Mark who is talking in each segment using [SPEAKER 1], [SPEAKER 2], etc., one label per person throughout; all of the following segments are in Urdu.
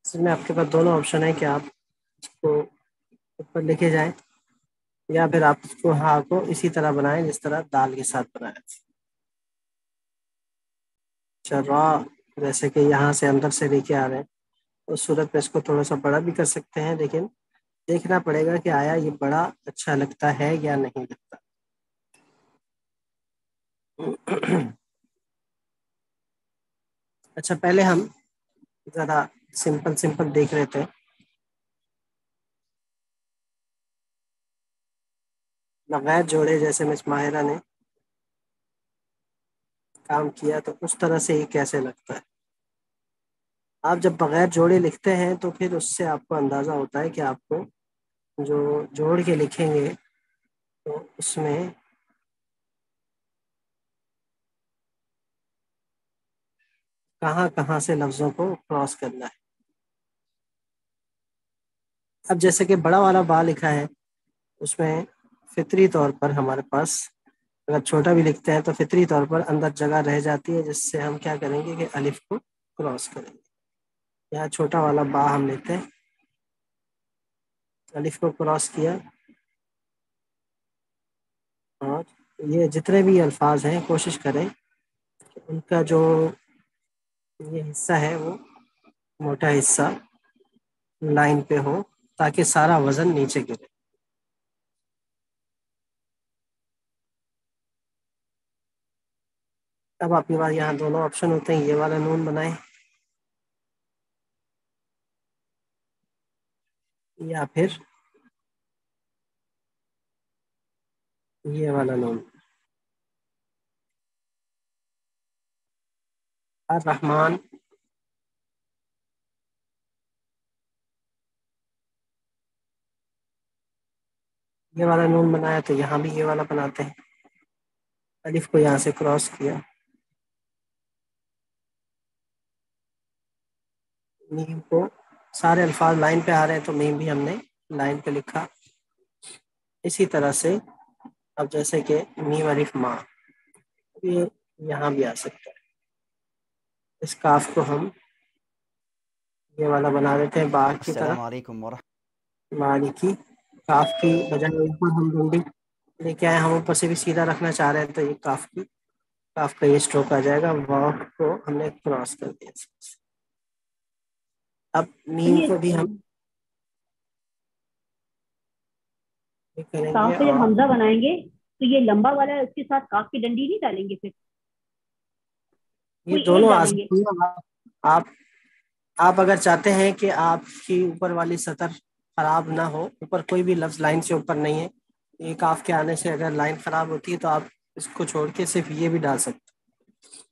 [SPEAKER 1] اس میں آپ کے پاس دونوں آپشن ہے کہ آپ اس کو اوپر لکھے جائیں یا پھر آپ اس کو ہاں کو اسی طرح بنائیں جس طرح دال کے ساتھ بنایا تھا. چرا جیسے کہ یہاں سے اندر سے لے کے آ رہے ہیں اس صورت میں اس کو تھوڑا سا بڑا بھی کر سکتے ہیں، لیکن دیکھنا پڑے گا کہ آیا یہ بڑا اچھا لگتا ہے یا نہیں لگتا. اچھا پہلے ہم ذرا سمپل دیکھ رہے تھے. بغیر جوڑے جیسے مس ماہرہ نے کام کیا تو اس طرح سے یہ کیسے لگتا ہے. آپ جب بغیر جوڑے لکھتے ہیں تو پھر اس سے آپ کو اندازہ ہوتا ہے کہ آپ کو جو جوڑ کے لکھیں گے تو اس میں کہاں کہاں سے لفظوں کو کراس کرنا ہے. اب جیسے کہ بڑا والا با لکھا ہے اس میں فطری طور پر ہمارے پاس اگر چھوٹا بھی لکھتے ہیں تو فطری طور پر اندر جگہ رہ جاتی ہے جس سے ہم کیا کریں گے کہ الف کو کراس کریں گے. یہاں چھوٹا والا با ہم لیتے ہیں، الف کو کراس کیا اور یہ جتنے بھی الفاظ ہیں کوشش کریں کہ ان کا جو یہ حصہ ہے وہ موٹا حصہ لائن پہ ہو تاکہ سارا وزن نیچے گرے. اب آپ کے پاس یہاں دونوں آپشن ہوتے ہیں، یہ والا نون بنائیں یا پھر یہ والا نون. الرحمن یہ والا نون بنایا تو یہاں بھی یہ والا بناتے ہیں. الف کو یہاں سے کراس کیا، میم کو سارے الفاظ لائن پہ آ رہے ہیں تو میم بھی ہم نے لائن پہ لکھا. اسی طرح سے اب جیسے کہ میم الف ماں یہ یہاں بھی آ سکتا ہے. اس کاف کو ہم یہ والا بنا دیتے ہیں با کی طرح.
[SPEAKER 2] السلام علیکم ورحمۃ
[SPEAKER 1] مالکی کاف کی بجائے اوپر ہم ڈھونڈی لیکن ہم اوپر سے بھی سیدھا رکھنا چاہ رہے ہیں تو یہ کاف کا یہ اسٹروک آ جائے گا. واو کو ہم نے کراس کر دیا. اب میم کو بھی ہم کریں گے
[SPEAKER 3] کاف پہ جب
[SPEAKER 1] اور
[SPEAKER 3] حمزہ بنائیں گے تو یہ لمبا والا ہے اس کے ساتھ کاف کی ڈنڈی نہیں ڈالیں گے، پھر
[SPEAKER 1] یہ
[SPEAKER 3] کوئی ایک
[SPEAKER 1] دونوں آ
[SPEAKER 3] ڈالیں گے.
[SPEAKER 1] سکتی ہیں. آپ آپ اگر چاہتے ہیں کہ آپ کی اوپر والی سطر خراب نہ ہو، اوپر کوئی بھی لفظ لائن سے اوپر نہیں ہے، یہ کاف کے آنے سے اگر لائن خراب ہوتی ہے تو آپ اس کو چھوڑ کے صرف یہ بھی ڈال سکتے ہیں.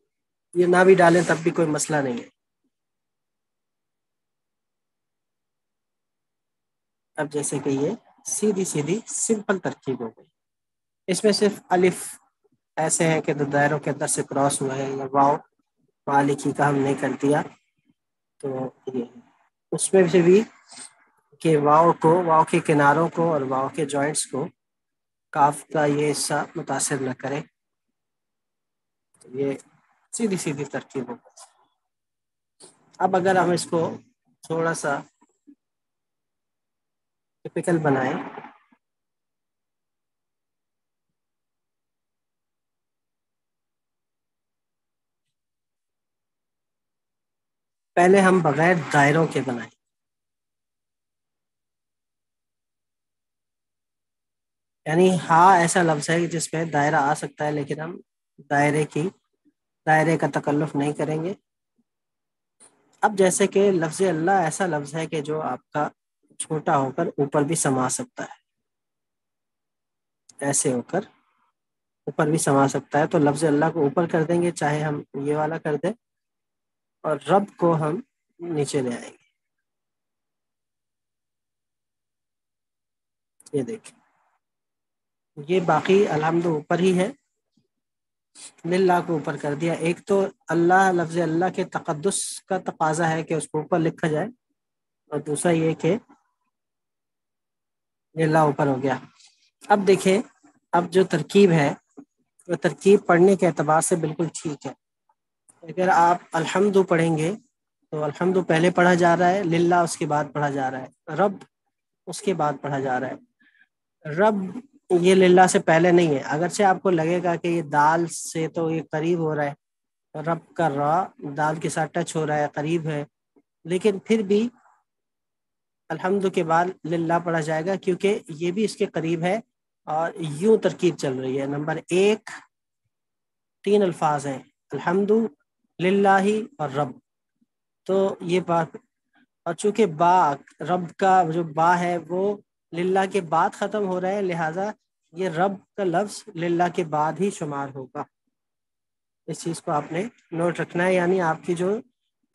[SPEAKER 1] یہ نہ بھی ڈالیں تب بھی کوئی مسئلہ نہیں ہے. اب جیسے کہ یہ سیدھی سمپل ترکیب ہو گئی. اس میں صرف الف ایسے ہیں کہ دائروں کے اندر سے کراس ہوا ہے، یا واؤ مالکی کا ہم نے کر دیا تو یہ اس میں سے بھی کہ واؤ کے کناروں کو اور واؤ کے جوائنٹس کو کاف کا یہ حصہ متاثر نہ کرے. یہ سیدھی ترکیب ہو گئی. اب اگر ہم اس کو تھوڑا سا ٹپیکل بنائیں پہلے ہم بغیر دائروں کے بنائیں. یعنی ہاں ایسا لفظ ہے جس میں دائرہ آ سکتا ہے لیکن ہم دائرے کا تکلف نہیں کریں گے. اب جیسے کہ لفظ اللہ ایسا لفظ ہے کہ جو آپ کا چھوٹا ہو کر اوپر بھی سما سکتا ہے، ایسے ہو کر اوپر بھی سما سکتا ہے. تو لفظ اللہ کو اوپر کر دیں گے چاہے ہم یہ والا کر دیں، اور رب کو ہم نیچے لے آئیں گے. یہ دیکھیں یہ باقی الحمد اوپر ہی ہے، للہ کو اوپر کر دیا. ایک تو اللہ لفظ اللہ کے تقدس کا تقاضا ہے کہ اس کو اوپر لکھا جائے، اور دوسرا یہ کہ للہ اوپر ہو گیا. اب دیکھیں اب جو ترکیب ہے وہ ترکیب پڑھنے کے اعتبار سے بالکل ٹھیک ہے. اگر آپ الحمد پڑھیں گے تو الحمد پہلے پڑھا جا رہا ہے، للہ اس کے بعد پڑھا جا رہا ہے، رب اس کے بعد پڑھا جا رہا ہے۔ رب یہ للہ سے پہلے نہیں ہے، اگرچہ آپ کو لگے گا کہ یہ دال سے تو یہ قریب ہو رہا ہے، رب کا را دال کے ساتھ ٹچ ہو رہا ہے، قریب ہے، لیکن پھر بھی الحمد کے بعد للہ پڑھا جائے گا، کیونکہ یہ بھی اس کے قریب ہے اور یوں ترکیب چل رہی ہے۔ نمبر ایک، 3 الفاظ ہیں، الحمد، للہ اور رب، تو یہ بات، اور چونکہ با، رب کا جو با ہے وہ للہ کے بعد ختم ہو رہا ہے، لہٰذا یہ رب کا لفظ للہ کے بعد ہی شمار ہوگا۔ اس چیز کو آپ نے نوٹ رکھنا ہے، یعنی آپ کی جو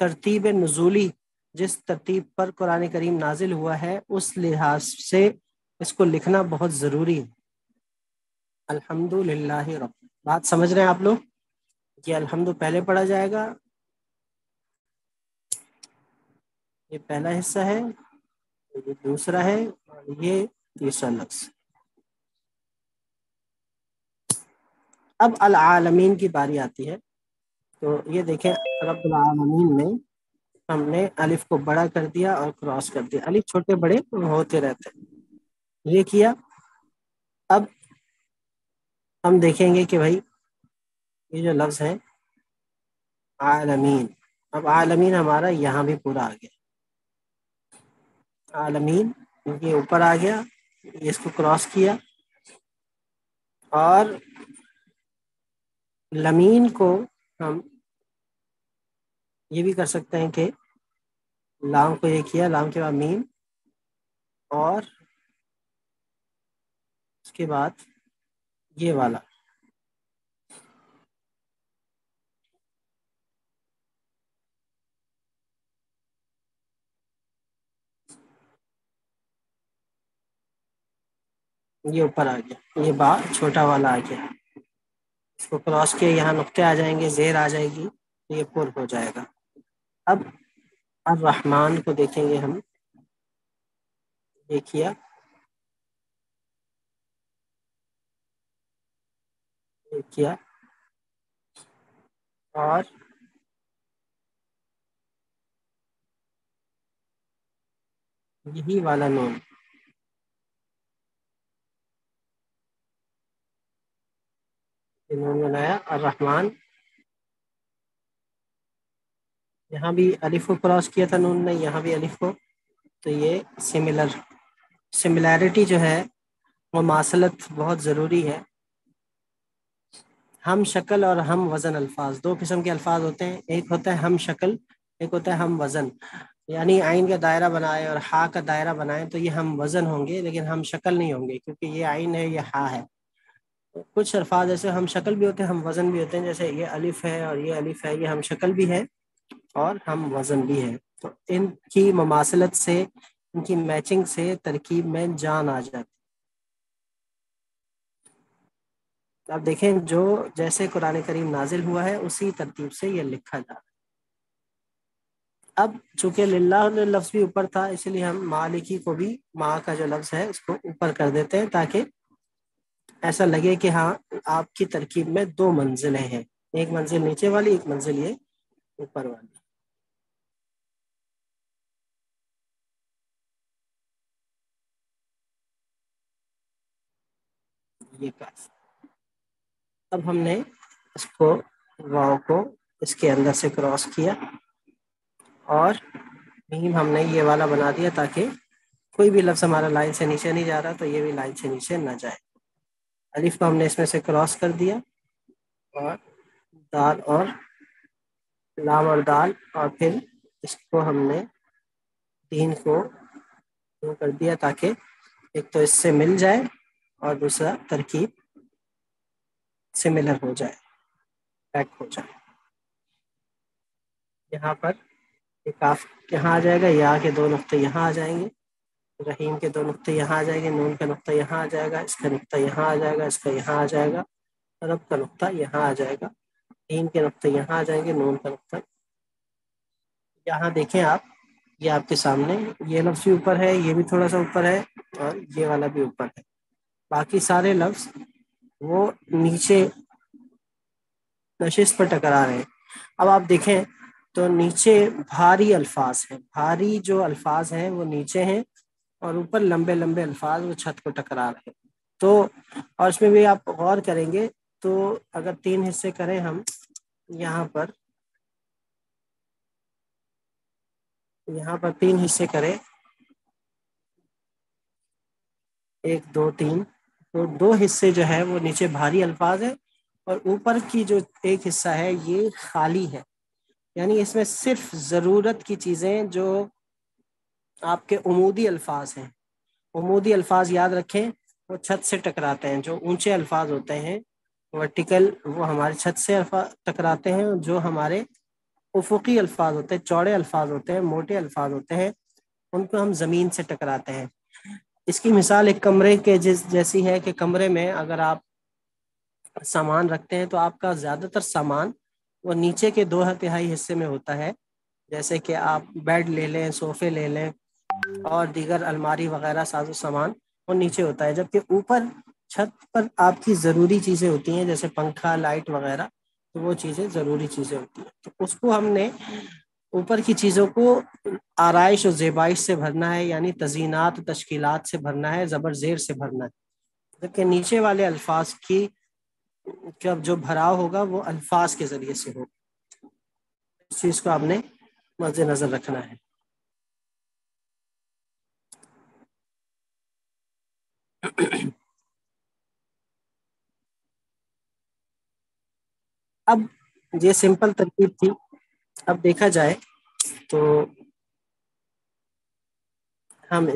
[SPEAKER 1] ترتیب نزولی، جس ترتیب پر قرآن کریم نازل ہوا ہے، اس لحاظ سے اس کو لکھنا بہت ضروری ہے۔ الحمد للہ رب، بات سمجھ رہے ہیں آپ لوگ؟ یہ الحمد پہلے پڑھا جائے گا، یہ پہلا حصہ ہے، یہ دوسرا ہے، اور یہ تیسرا لفظ۔ اب العالمین کی باری آتی ہے، تو یہ دیکھیں رب العالمین میں ہم نے الف کو بڑا کر دیا اور کراس کر دیا، الف چھوٹے بڑے ہوتے رہتے ہیں، یہ کیا۔ اب ہم دیکھیں گے کہ بھائی یہ جو لفظ ہے عالمین، اب عالمین ہمارا یہاں بھی پورا آ گیا، عالمین یہ اوپر آ گیا، اس کو کراس کیا، اور لمین کو ہم یہ بھی کر سکتے ہیں کہ لام کو یہ کیا، لام کے بعد میم، اور اس کے بعد یہ والا، یہ اوپر آ گیا، یہ با چھوٹا والا آ گیا، اس کو کراس کیا، یہاں نقطے آ جائیں گے، زیر آ جائے گی، یہ پر ہو جائے گا۔ اب الرحمن کو دیکھیں گے ہم، یہ کیا، یہ کیا، اور یہی والا نون، یہ نون بنایا الرحمن، یہاں بھی الف کو کراس کیا تھا نون نے، یہاں بھی الف کو، تو یہ سملیرٹی جو ہے، مماثلت بہت ضروری ہے۔ ہم شکل اور ہم وزن الفاظ، دو قسم کے الفاظ ہوتے ہیں، ایک ہوتا ہے ہم شکل، ایک ہوتا ہے ہم وزن، یعنی عین کا دائرہ بنائے اور ہا کا دائرہ بنائے تو یہ ہم وزن ہوں گے، لیکن ہم شکل نہیں ہوں گے، کیونکہ یہ عین ہے، یہ ہا ہے۔ کچھ الفاظ ایسے ہم شکل بھی ہوتے ہیں، ہم وزن بھی ہوتے ہیں، جیسے یہ الف ہے اور یہ الف ہے، یہ ہم شکل بھی ہے اور ہم وزن بھی ہے، تو ان کی مماثلت سے، ان کی میچنگ سے ترکیب میں جان آ جاتی۔ آپ دیکھیں جو جیسے قرآن کریم نازل ہوا ہے اسی ترتیب سے یہ لکھا جا رہا ہے۔ اب چونکہ للہ لفظ بھی اوپر تھا، اس لیے ہم مالکی کو بھی ماں کا جو لفظ ہے اس کو اوپر کر دیتے ہیں، تاکہ ایسا لگے کہ ہاں آپ کی ترکیب میں 2 منزلیں ہیں، ایک منزل نیچے والی، ایک منزل یہ اوپر والی۔ یہ کاف، اب ہم نے اس کو واو کو اس کے اندر سے کراس کیا، اور میم ہم نے یہ والا بنا دیا، تاکہ کوئی بھی لفظ ہمارا لائن سے نیچے نہیں جا رہا تو یہ بھی لائن سے نیچے نہ جائے۔ الف کو ہم نے اس میں سے کراس کر دیا، اور دال اور لام اور دال، اور پھر اس کو ہم نے 3 کو کر دیا، تاکہ ایک تو اس سے مل جائے اور دوسرا ترکیب سملر ہو جائے، پیک ہو جائے۔ یہاں پر یہ کاف یہاں آ جائے گا، یا کے 2 نقطے یہاں آ جائیں گے، رحیم کے 2 نقطے یہاں آ جائیں گے، نون کا نقطہ یہاں آ جائے گا، اس کا نقطہ یہاں آ جائے گا، اس کا یہاں آ جائے گا، رب کا نقطہ یہاں آ جائے گا، تین کے نقطے یہاں آ جائیں گے، نون کا نقطہ یہاں۔ دیکھیں آپ، یہ آپ کے سامنے یہ لفظ بھی اوپر ہے، یہ بھی تھوڑا سا اوپر ہے، اور یہ والا بھی اوپر ہے، باقی سارے لفظ وہ نیچے نشست پر ٹکرا رہے ہیں۔ اب آپ دیکھیں تو نیچے بھاری الفاظ ہیں، بھاری جو الفاظ ہیں وہ نیچے ہیں، اور اوپر لمبے لمبے الفاظ وہ چھت کو ٹکرا رہے ہیں۔ تو اور اس میں بھی آپ غور کریں گے تو اگر 3 حصے کریں ہم، یہاں پر 3 حصے کریں، 1 2 3، تو 2 حصے جو ہے وہ نیچے بھاری الفاظ ہے، اور اوپر کی جو ایک حصہ ہے یہ خالی ہے، یعنی اس میں صرف ضرورت کی چیزیں جو آپ کے عمودی الفاظ ہیں۔ عمودی الفاظ یاد رکھیں وہ چھت سے ٹکراتے ہیں، جو اونچے الفاظ ہوتے ہیں ورٹیکل وہ ہمارے چھت سے ٹکراتے ہیں، جو ہمارے افقی الفاظ ہوتے ہیں، چوڑے الفاظ ہوتے ہیں، موٹے الفاظ ہوتے ہیں، ان کو ہم زمین سے ٹکراتے ہیں۔ اس کی مثال ایک کمرے کے جیسی ہے کہ کمرے میں اگر آپ سامان رکھتے ہیں تو آپ کا زیادہ تر سامان وہ نیچے کے 2/3 حصے میں ہوتا ہے، جیسے کہ آپ بیڈ لے لیں، صوفے لے لیں، اور دیگر الماری وغیرہ ساز و سامان وہ نیچے ہوتا ہے، جبکہ اوپر چھت پر آپ کی ضروری چیزیں ہوتی ہیں جیسے پنکھا، لائٹ وغیرہ، تو وہ چیزیں ضروری چیزیں ہوتی ہیں، تو اس کو ہم نے اوپر کی چیزوں کو آرائش و زیبائش سے بھرنا ہے، یعنی تزئینات و تشکیلات سے بھرنا ہے، زبر زیر سے بھرنا ہے، جبکہ نیچے والے الفاظ کی جو بھراؤ ہوگا وہ الفاظ کے ذریعے سے ہوگا۔ اس چیز کو آپ نے مد نظر رکھنا ہے۔ اب یہ سمپل ترکیب تھی، اب دیکھا جائے تو ہم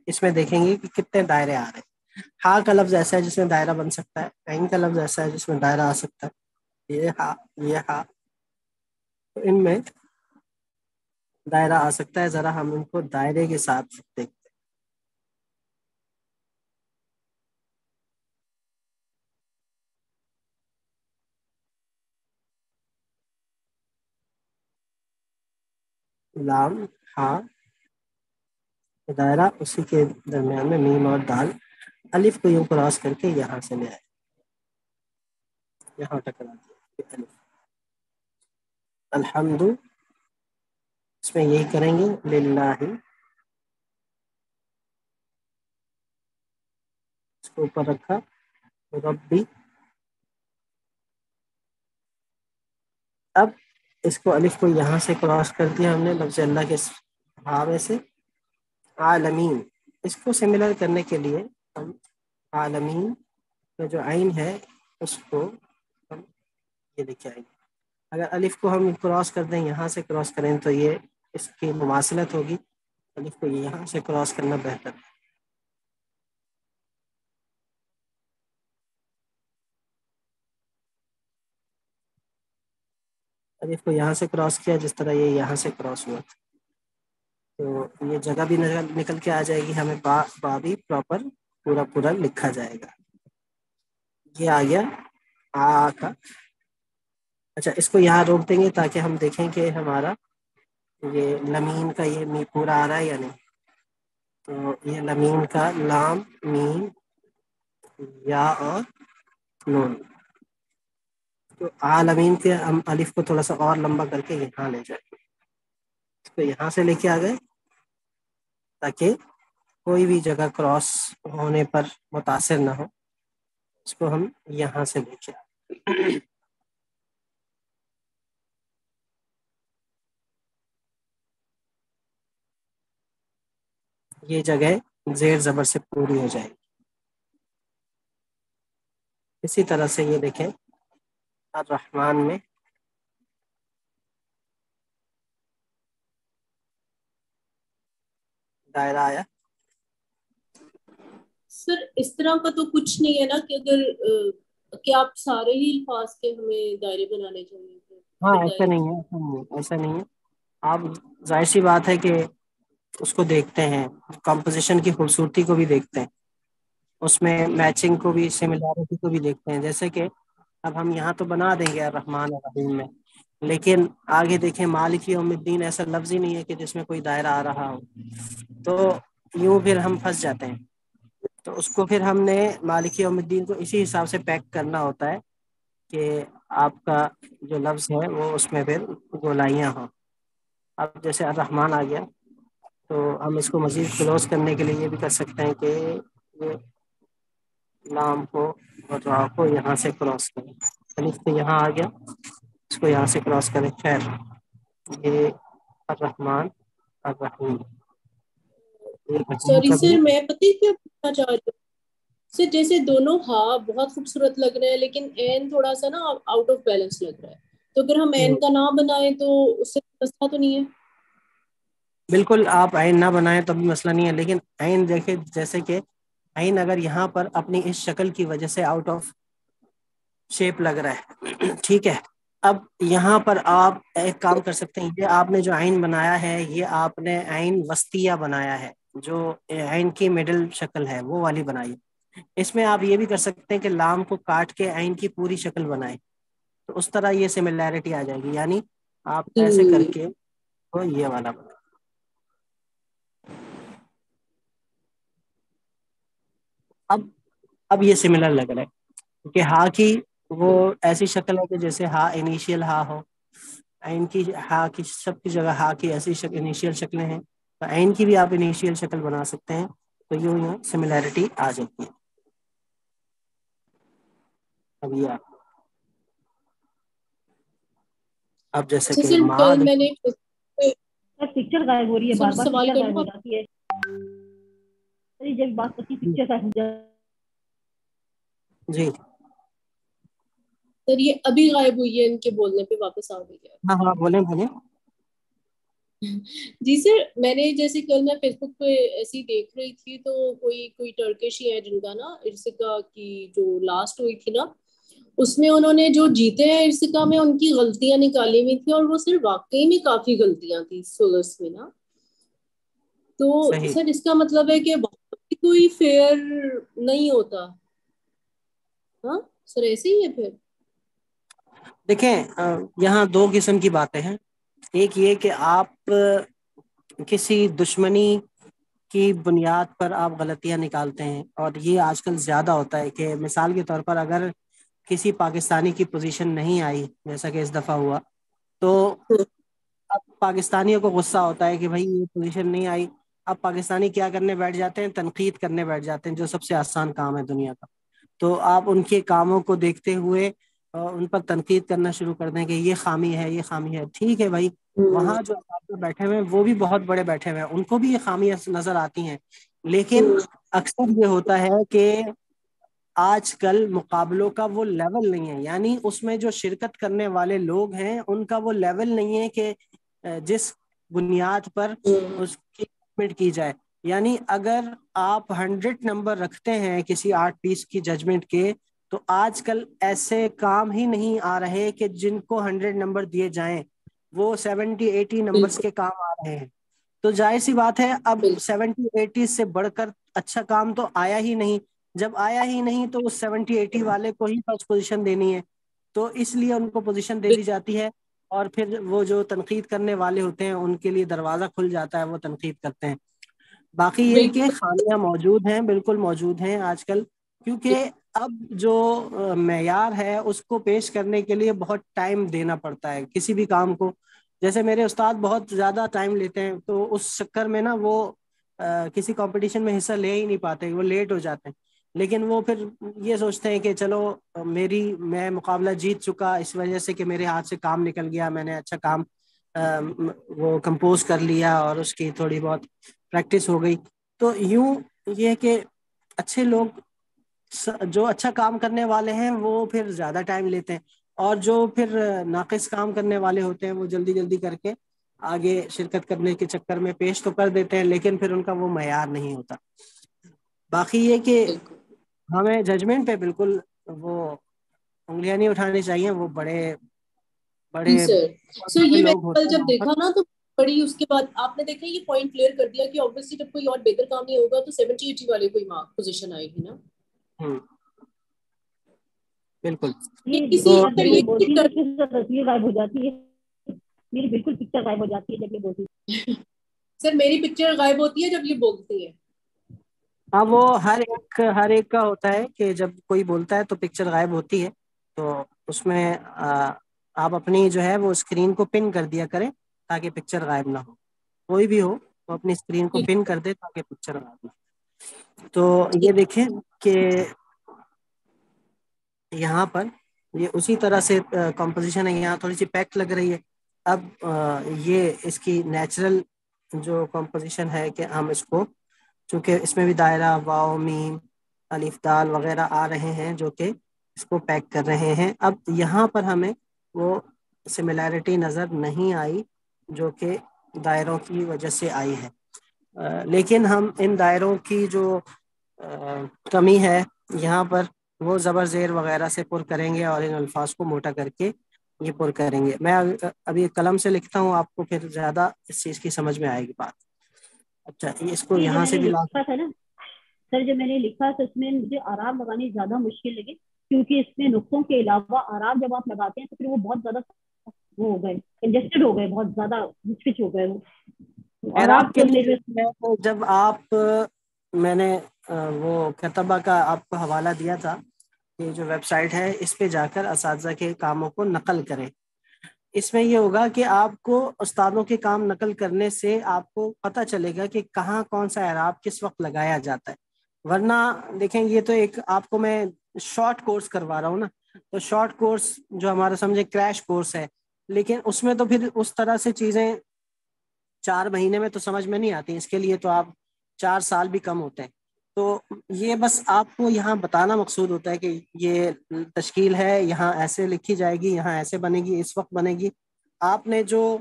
[SPEAKER 1] اس میں دیکھیں گے کہ کتنے دائرے آ رہے ہیں۔ ہا کا لفظ ایسا ہے جس میں دائرہ بن سکتا ہے، عین کا لفظ ایسا ہے جس میں دائرہ آ سکتا ہے، یہ ہا، تو ان میں دائرہ آ سکتا ہے۔ ذرا ہم ان کو دائرے کے ساتھ دیکھتے ہیں۔ لام، ہا، دائرہ، اسی کے درمیان میں میم اور دال، الف کو یوں کراس کر کے یہاں سے لے آئے، یہاں تک کرا دیا الف۔ الحمد، اس میں یہی کریں گے، للہ، اس کو اوپر رکھا، ربی۔ اب اس کو الف کو یہاں سے کراس کر دیا ہم نے لفظ اللہ کے ہاں میں سے، عالمین۔ اس کو سملر کرنے کے لیے ہم عالمین میں جو عین ہے اس کو ہم یہ لکھ آئیں گے۔ اگر الف کو ہم کراس کر دیں، یہاں سے کراس کریں تو یہ اس کی مماثلت ہوگی، الف کو یہاں سے کراس کرنا بہتر ہے۔ الف کو یہاں سے کراس کیا جس طرح یہ یہاں سے کراس ہوا، تو یہ جگہ بھی نکل کے آ جائے گی، ہمیں با بھی پراپر پورا پورا لکھا جائے گا۔ یہ آ گیا آ کا۔ اچھا، اس کو یہاں روک دیں گے تاکہ ہم دیکھیں کہ ہمارا یہ لمین کا یہ می پورا آ رہا ہے یا نہیں۔ تو یہ لمین کا لام، میم، یا اور نون، تو عالمین کے ہم الف کو تھوڑا سا اور لمبا کر کے یہاں لے جائیں گے، اس کو یہاں سے لے کے آ گئے تاکہ کوئی بھی جگہ کراس ہونے پر متاثر نہ ہو، اس کو ہم یہاں سے لے کے آئے۔ یہ جگہ زیر زبر سے پوری ہو جائے گی۔ اسی طرح سے یہ دیکھیں الرحمن میں دائرہ آیا۔
[SPEAKER 2] سر اس طرح کا تو کچھ نہیں ہے نا کہ اگر کہ آپ سارے ہی الفاظ کے ہمیں دائرے بنانے چاہیے تھے؟
[SPEAKER 1] ہاں ایسا نہیں ہے، ایسا نہیں ہے۔ آپ ظاہر سی بات ہے کہ اس کو دیکھتے ہیں، کمپوزیشن کی خوبصورتی کو بھی دیکھتے ہیں، اس میں میچنگ کو بھی، سملارٹی کو بھی دیکھتے ہیں۔ جیسے کہ اب ہم یہاں تو بنا دیں گے الرحمن الرحیم میں، لیکن آگے دیکھیں مالک یوم الدین ایسا لفظ ہی نہیں ہے کہ جس میں کوئی دائرہ آ رہا ہو، تو یوں پھر ہم پھنس جاتے ہیں۔ تو اس کو پھر ہم نے مالک یوم الدین کو اسی حساب سے پیک کرنا ہوتا ہے کہ آپ کا جو لفظ ہے وہ اس میں پھر گولائیاں ہوں. اب جیسے الرحمن آ گیا تو ہم اس کو مزید کلوز کرنے کے لیے یہ بھی کر سکتے ہیں کہ یہ لام کو اور را کو یہاں سے کراس کریں. الف تو یہاں آ گیا, اس کو یہاں سے کراس کریں. خیر یہ الرحمن الرحیم.
[SPEAKER 2] سوری سر, میں پتہ کیا پوچھنا چاہ رہی ہوں سر, جیسے دونوں ہاں بہت خوبصورت لگ رہے ہیں لیکن این تھوڑا سا نا آؤٹ آف بیلنس لگ رہا ہے, تو اگر ہم این کا نہ بنائیں تو اس سے مسئلہ تو نہیں ہے؟
[SPEAKER 1] بالکل, آپ عین نہ بنائیں تو بھی مسئلہ نہیں ہے, لیکن عین دیکھیں جیسے کہ عین اگر یہاں پر اپنی اس شکل کی وجہ سے آؤٹ آف شیپ لگ رہا ہے, ٹھیک ہے, اب یہاں پر آپ ایک کام کر سکتے ہیں, یہ آپ نے جو عین بنایا ہے یہ آپ نے عین وسطیہ بنایا ہے, جو عین کی مڈل شکل ہے وہ والی بنائی. اس میں آپ یہ بھی کر سکتے ہیں کہ لام کو کاٹ کے عین کی پوری شکل بنائیں, تو اس طرح یہ سملیرٹی آ جائے گی. یعنی آپ ایسے کر کے تو یہ والا بنا. اب یہ سملر لگ رہا ہے کیونکہ ہا کی وہ ایسی شکل ہے کہ جیسے ہا انیشیل ہا ہو. عین کی ہا کی سب کی جگہ ہا کی ایسی انیشیل شکلیں ہیں, تو عین کی بھی آپ انیشیل شکل بنا سکتے ہیں, تو یوں سملیرٹی آ جاتی ہے. اب جیسے کہ
[SPEAKER 2] سر
[SPEAKER 1] ماں
[SPEAKER 2] کل میں نے
[SPEAKER 3] پکچر غائب ہو رہی ہے,
[SPEAKER 2] سر
[SPEAKER 3] بار بار
[SPEAKER 2] سوال
[SPEAKER 3] پکچر غائب ہو
[SPEAKER 2] کروں
[SPEAKER 3] جاتی ہے. جب بات کرتی پکچر غائب ہو جاتی
[SPEAKER 1] جی
[SPEAKER 2] سر, یہ ابھی غائب ہوئی ہے, ان کے بولنے پہ واپس آ گئی ہے.
[SPEAKER 1] ہاں ہاں بولیں بولیں.
[SPEAKER 2] جی سر, میں نے جیسے کل میں فیس بک پہ ایسی دیکھ رہی تھی تو کوئی ٹرکش ہی ہے جن کا نا ارسکا کی جو لاسٹ ہوئی تھی نا, اس میں انہوں نے جو جیتے ہیں ارسکا میں ان کی غلطیاں نکالی ہوئی تھی, اور وہ صرف واقعی میں کافی غلطیاں تھی سولرس میں نا. تو
[SPEAKER 1] صحیح.
[SPEAKER 2] سر اس کا مطلب ہے کہ کوئی فیئر نہیں ہوتا. ہاں سر ایسے ہی ہے پھر.
[SPEAKER 1] دیکھیں یہاں دو قسم کی باتیں ہیں. ایک یہ کہ آپ کسی دشمنی کی بنیاد پر آپ غلطیاں نکالتے ہیں, اور یہ آج کل زیادہ ہوتا ہے کہ مثال کے طور پر اگر کسی پاکستانی کی پوزیشن نہیں آئی جیسا کہ اس دفعہ ہوا, تو اب پاکستانیوں کو غصہ ہوتا ہے کہ بھائی یہ پوزیشن نہیں آئی. اب پاکستانی کیا کرنے بیٹھ جاتے ہیں, تنقید کرنے بیٹھ جاتے ہیں, جو سب سے آسان کام ہے دنیا کا. تو آپ ان کے کاموں کو دیکھتے ہوئے ان پر تنقید کرنا شروع کر دیں کہ یہ خامی ہے, یہ خامی ہے. ٹھیک ہے بھائی, وہاں جو بیٹھے ہوئے ہیں وہ بھی بہت بڑے بیٹھے ہوئے ہیں, ان کو بھی یہ خامیاں نظر آتی ہیں, لیکن اکثر یہ ہوتا ہے کہ آج کل مقابلوں کا وہ لیول نہیں ہے. یعنی اس میں جو شرکت کرنے والے لوگ ہیں ان کا وہ لیول نہیں ہے کہ جس بنیاد پر اس کی ججمنٹ کی جائے. یعنی اگر آپ 100 نمبر رکھتے ہیں کسی آرٹ پیس کی ججمنٹ کے, تو آج کل ایسے کام ہی نہیں آ رہے کہ جن کو 100 نمبر دیے جائیں, وہ 70-80 نمبرز
[SPEAKER 2] بالکل
[SPEAKER 1] کے کام آ رہے ہیں. تو ظاہر سی بات ہے اب
[SPEAKER 2] بالکل
[SPEAKER 1] 70-80 سے بڑھ کر اچھا کام تو آیا ہی نہیں. جب آیا ہی نہیں تو اس 70-80 والے کو ہی فرسٹ پوزیشن دینی ہے, تو اس لیے ان کو پوزیشن دے دی جاتی ہے. اور پھر وہ جو تنقید کرنے والے ہوتے ہیں ان کے لیے دروازہ کھل جاتا ہے, وہ تنقید کرتے ہیں. باقی یہ کہ
[SPEAKER 2] بالکل
[SPEAKER 1] خامیاں موجود ہیں, بالکل موجود ہیں آج کل, کیونکہ اب جو معیار ہے اس کو پیش کرنے کے لیے بہت ٹائم دینا پڑتا ہے کسی بھی کام کو. جیسے میرے استاد بہت زیادہ ٹائم لیتے ہیں, تو اس چکر میں نا وہ کسی کمپٹیشن میں حصہ لے ہی نہیں پاتے, وہ لیٹ ہو جاتے ہیں. لیکن وہ پھر یہ سوچتے ہیں کہ چلو میں مقابلہ جیت چکا, اس وجہ سے کہ میرے ہاتھ سے کام نکل گیا, میں نے اچھا کام وہ کمپوز کر لیا اور اس کی تھوڑی بہت پریکٹس ہو گئی. تو یوں یہ کہ اچھے لوگ جو اچھا کام کرنے والے ہیں وہ پھر زیادہ ٹائم لیتے ہیں, اور جو پھر ناقص کام کرنے والے ہوتے ہیں وہ جلدی جلدی کر کے آگے شرکت کرنے کے چکر میں پیش تو کر دیتے ہیں, لیکن پھر ان کا وہ معیار نہیں ہوتا. باقی یہ کہ
[SPEAKER 2] بالکل
[SPEAKER 1] ہمیں ججمنٹ پہ بالکل وہ انگلیاں نہیں اٹھانی چاہیے. وہ بڑے
[SPEAKER 2] جی
[SPEAKER 1] بڑے
[SPEAKER 2] سر.
[SPEAKER 1] بہت
[SPEAKER 2] سر
[SPEAKER 1] بڑے
[SPEAKER 2] یہ میں
[SPEAKER 1] لوگ
[SPEAKER 2] کل
[SPEAKER 1] ہوتے ہیں
[SPEAKER 2] جب
[SPEAKER 1] وہاں پر.
[SPEAKER 2] دیکھا نا تو بڑی اس کے بعد آپ نے دیکھا یہ پوائنٹ کلیئر کر دیا کہ obviously جب کوئی اور بہتر کام نہیں ہوگا تو 70-80 والے کوئی پوزیشن آئے گی نا.
[SPEAKER 1] بالکل.
[SPEAKER 3] یہ
[SPEAKER 2] کسی
[SPEAKER 3] جب
[SPEAKER 2] سر
[SPEAKER 3] یہ
[SPEAKER 2] یہ
[SPEAKER 3] بولتی ہے تو تصویر غائب ہو جاتی ہے, میری بالکل پکچر غائب ہو جاتی ہے جب یہ بولتی ہے.
[SPEAKER 2] سر میری پکچر غائب ہوتی ہے جب یہ بولتی ہے.
[SPEAKER 1] ہاں وہ ہر ایک کا ہوتا ہے کہ جب کوئی بولتا ہے تو پکچر غائب ہوتی ہے. تو اس میں آپ اپنی جو ہے وہ اسکرین کو پن کر دیا کریں تاکہ پکچر غائب نہ ہو. کوئی بھی ہو تو اپنی اسکرین کو پن کر دے تاکہ پکچر غائب نہ ہو. تو یہ دیکھیں کہ یہاں پر یہ اسی طرح سے کمپوزیشن ہے. یہاں تھوڑی سی پیکٹ لگ رہی ہے. اب یہ اس کی نیچرل جو کمپوزیشن ہے کہ ہم اس کو، چونکہ اس میں بھی دائرہ، واو، میم، الف، دال وغیرہ آ رہے ہیں جو کہ اس کو پیک کر رہے ہیں. اب یہاں پر ہمیں وہ سملیرٹی نظر نہیں آئی جو کہ دائروں کی وجہ سے آئی ہے. لیکن ہم ان دائروں کی جو کمی ہے یہاں پر وہ زبر زیر وغیرہ سے پر کریں گے اور ان الفاظ کو موٹا کر کے یہ پر کریں گے. میں ابھی قلم سے لکھتا ہوں، آپ کو پھر زیادہ اس چیز کی سمجھ میں آئے گی بات. اچھا اس کو یہاں سے بھی
[SPEAKER 3] لکھا تھا نا سر، جو میں نے لکھا تھا اس میں مجھے آرام لگانی زیادہ مشکل لگی، کیونکہ اس میں نقطوں کے علاوہ آرام جب آپ لگاتے ہیں تو پھر وہ بہت زیادہ وہ ہو گئے، کنجسٹڈ ہو گئے، بہت زیادہ مسکچ ہو گئے وہ.
[SPEAKER 1] اعراب کے لیے جب آپ، میں نے وہ کتبہ کا آپ کو حوالہ دیا تھا کہ جو ویب سائٹ ہے اس پہ جا کر اساتذہ کے کاموں کو نقل کریں. اس میں یہ ہوگا کہ آپ کو استادوں کے کام نقل کرنے سے آپ کو پتہ چلے گا کہ کہاں کون سا اعراب کس وقت لگایا جاتا ہے. ورنہ دیکھیں یہ تو ایک آپ کو میں شارٹ کورس کروا رہا ہوں نا، تو شارٹ کورس جو ہمارا سمجھے کریش کورس ہے، لیکن اس میں تو پھر اس طرح سے چیزیں 4 مہینے میں تو سمجھ میں نہیں آتی. اس کے لیے تو آپ 4 سال بھی کم ہوتے ہیں. تو یہ بس آپ کو یہاں بتانا مقصود ہوتا ہے کہ یہ تشکیل ہے، یہاں ایسے لکھی جائے گی، یہاں ایسے بنے گی، اس وقت بنے گی. آپ نے جو،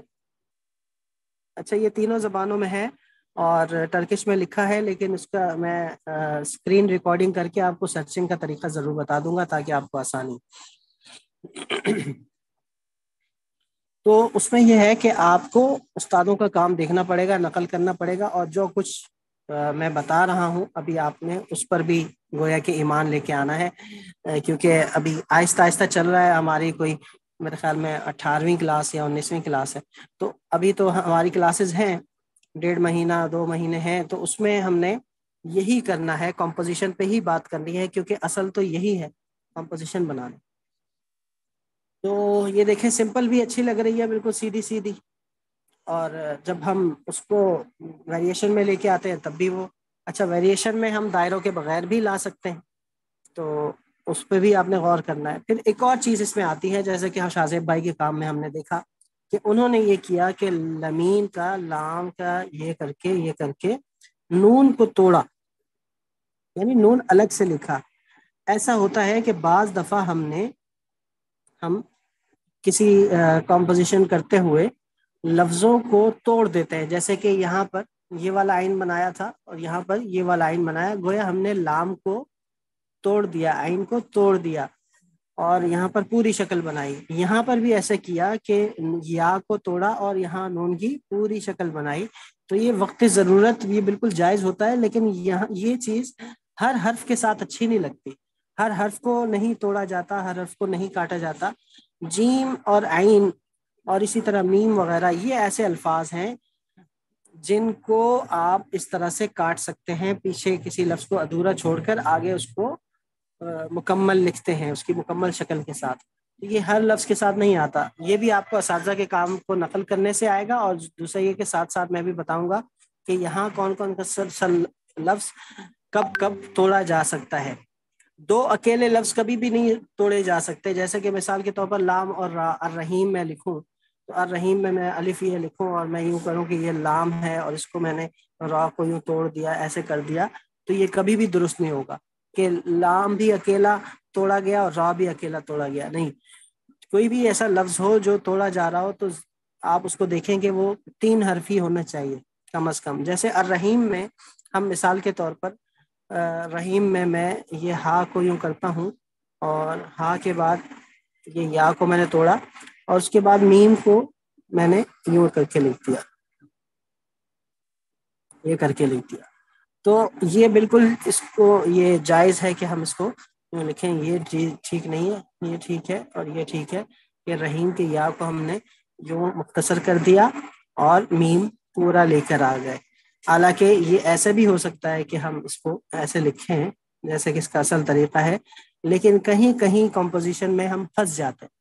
[SPEAKER 1] اچھا یہ تینوں زبانوں میں ہے اور ٹرکش میں لکھا ہے، لیکن اس کا میں اسکرین ریکارڈنگ کر کے آپ کو سرچنگ کا طریقہ ضرور بتا دوں گا تاکہ آپ کو آسانی. تو اس میں یہ ہے کہ آپ کو استادوں کا کام دیکھنا پڑے گا، نقل کرنا پڑے گا، اور جو کچھ میں بتا رہا ہوں ابھی آپ نے اس پر بھی گویا کہ ایمان لے کے آنا ہے، کیونکہ ابھی آہستہ آہستہ چل رہا ہے. ہماری کوئی میرے خیال میں 18ویں کلاس یا 19ویں کلاس ہے، تو ابھی تو ہماری کلاسز ہیں 1.5 مہینہ 2 مہینے ہیں، تو اس میں ہم نے یہی کرنا ہے، کمپوزیشن پہ ہی بات کرنی ہے، کیونکہ اصل تو یہی ہے کمپوزیشن بنانا. تو یہ دیکھیں سمپل بھی اچھی لگ رہی ہے، بالکل سیدھی سیدھی، اور جب ہم اس کو ویریشن میں لے کے آتے ہیں تب بھی وہ اچھا. ویریشن میں ہم دائروں کے بغیر بھی لا سکتے ہیں، تو اس پہ بھی آپ نے غور کرنا ہے. پھر ایک اور چیز اس میں آتی ہے، جیسے کہ شاہ زیب بھائی کے کام میں ہم نے دیکھا کہ انہوں نے یہ کیا کہ لمین کا، لام کا یہ کر کے نون کو توڑا، یعنی نون الگ سے لکھا. ایسا ہوتا ہے کہ بعض دفعہ ہم کسی کمپوزیشن کرتے ہوئے لفظوں کو توڑ دیتے ہیں، جیسے کہ یہاں پر یہ والا آئین بنایا تھا اور یہاں پر یہ والا آئین بنایا، گویا ہم نے لام کو توڑ دیا، آئین کو توڑ دیا، اور یہاں پر پوری شکل بنائی. یہاں پر بھی ایسا کیا کہ یا کو توڑا اور یہاں نون کی پوری شکل بنائی. تو یہ وقت ضرورت یہ بالکل جائز ہوتا ہے، لیکن یہاں یہ چیز ہر حرف کے ساتھ اچھی نہیں لگتی. ہر حرف کو نہیں توڑا جاتا، ہر حرف کو نہیں کاٹا جاتا. جیم اور عین اور اسی طرح میم وغیرہ یہ ایسے الفاظ ہیں جن کو آپ اس طرح سے کاٹ سکتے ہیں، پیچھے کسی لفظ کو ادھورا چھوڑ کر آگے اس کو مکمل لکھتے ہیں اس کی مکمل شکل کے ساتھ. یہ ہر لفظ کے ساتھ نہیں آتا. یہ بھی آپ کو اساتذہ کے کام کو نقل کرنے سے آئے گا، اور دوسرا یہ کہ ساتھ ساتھ میں بھی بتاؤں گا کہ یہاں کون کون سا لفظ کب کب توڑا جا سکتا ہے. 2 اکیلے لفظ کبھی بھی نہیں توڑے جا سکتے، جیسے کہ مثال کے طور پر لام اور را. الرحیم میں لکھوں تو الرحیم میں الف یہ لکھوں اور میں یوں کروں کہ یہ لام ہے اور اس کو میں نے را کو یوں توڑ دیا، ایسے کر دیا، تو یہ کبھی بھی درست نہیں ہوگا کہ لام بھی اکیلا توڑا گیا اور را بھی اکیلا توڑا گیا. نہیں، کوئی بھی ایسا لفظ ہو جو توڑا جا رہا ہو تو آپ اس کو دیکھیں کہ وہ 3 حرفی ہونا چاہیے کم از کم. جیسے الرحیم میں ہم مثال کے طور پر رحیم میں یہ ہا کو یوں کرتا ہوں اور ہا کے بعد یہ یا کو میں نے توڑا اور اس کے بعد میم کو میں نے یوں کر کے لکھ دیا، یہ کر کے لکھ دیا. تو یہ بالکل اس کو یہ جائز ہے کہ ہم اس کو لکھیں. یہ ٹھیک نہیں ہے، یہ ٹھیک ہے اور یہ ٹھیک ہے کہ رحیم کے یا کو ہم نے یوں مختصر کر دیا اور میم پورا لے کر آ گئے. حالانکہ یہ ایسے بھی ہو سکتا ہے کہ ہم اس کو ایسے لکھیں جیسے کہ اس کا اصل طریقہ ہے، لیکن کہیں کہیں کمپوزیشن میں ہم پھنس جاتے ہیں.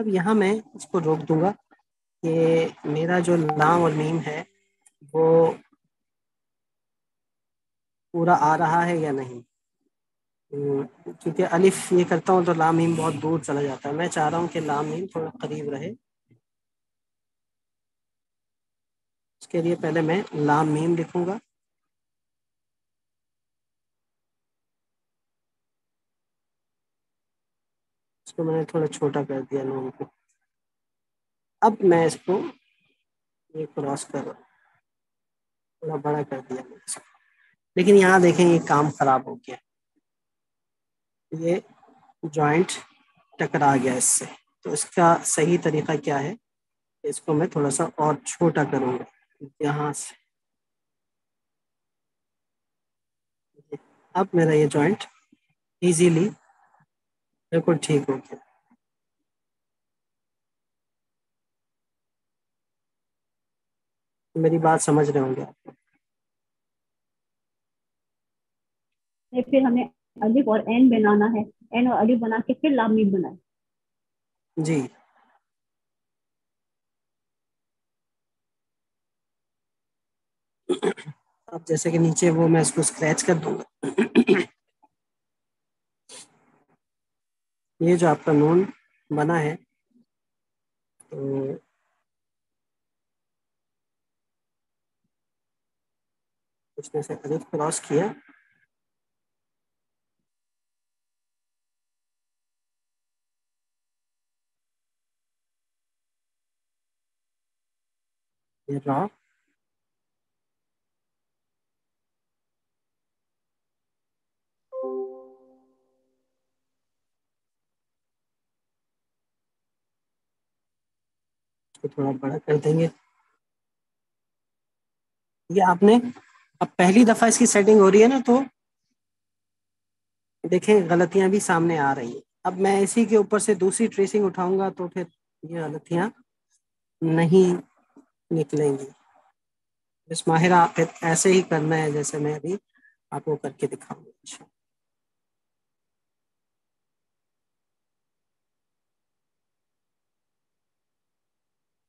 [SPEAKER 1] اب یہاں میں اس کو روک دوں گا کہ میرا جو لام اور میم ہے وہ پورا آ رہا ہے یا نہیں، کیونکہ الف یہ کرتا ہوں تو لام میم بہت دور چلا جاتا ہے. میں چاہ رہا ہوں کہ لام میم تھوڑا قریب رہے. اس کے لیے پہلے میں لام میم لکھوں گا. اس کو میں نے تھوڑا چھوٹا کر دیا نون کو. اب میں اس کو یہ کراس کر رہا ہوں، تھوڑا بڑا کر دیا میں اس کو. لیکن یہاں دیکھیں یہ کام خراب ہو گیا، یہ جوائنٹ ٹکرا گیا اس سے. تو اس کا صحیح طریقہ کیا ہے، اس کو میں تھوڑا سا اور چھوٹا کروں گا یہاں سے. اب میرا یہ جوائنٹ ایزیلی بالکل ٹھیک ہو گیا. میری بات سمجھ رہے ہوں گے آپ.
[SPEAKER 3] پھر ہمیں الف اور این بنانا ہے، این اور الف بنا کے پھر لام میم بنائے.
[SPEAKER 1] جی اب جیسے کہ نیچے وہ میں اس کو اسکریچ کر دوں گا. یہ جو آپ کا نون بنا ہے تو اس میں سے الف کراس کیا، یہ را، اس کو تھوڑا بڑا کر دیں گے. یہ آپ نے اب پہلی دفعہ اس کی سیٹنگ ہو رہی ہے نا، تو دیکھیں غلطیاں بھی سامنے آ رہی ہیں. اب میں اسی کے اوپر سے دوسری ٹریسنگ اٹھاؤں گا تو پھر یہ غلطیاں نہیں نکلیں گی. بس ماہرہ ایسے ہی کرنا ہے جیسے میں ابھی آپ کو کر کے دکھاؤں گا.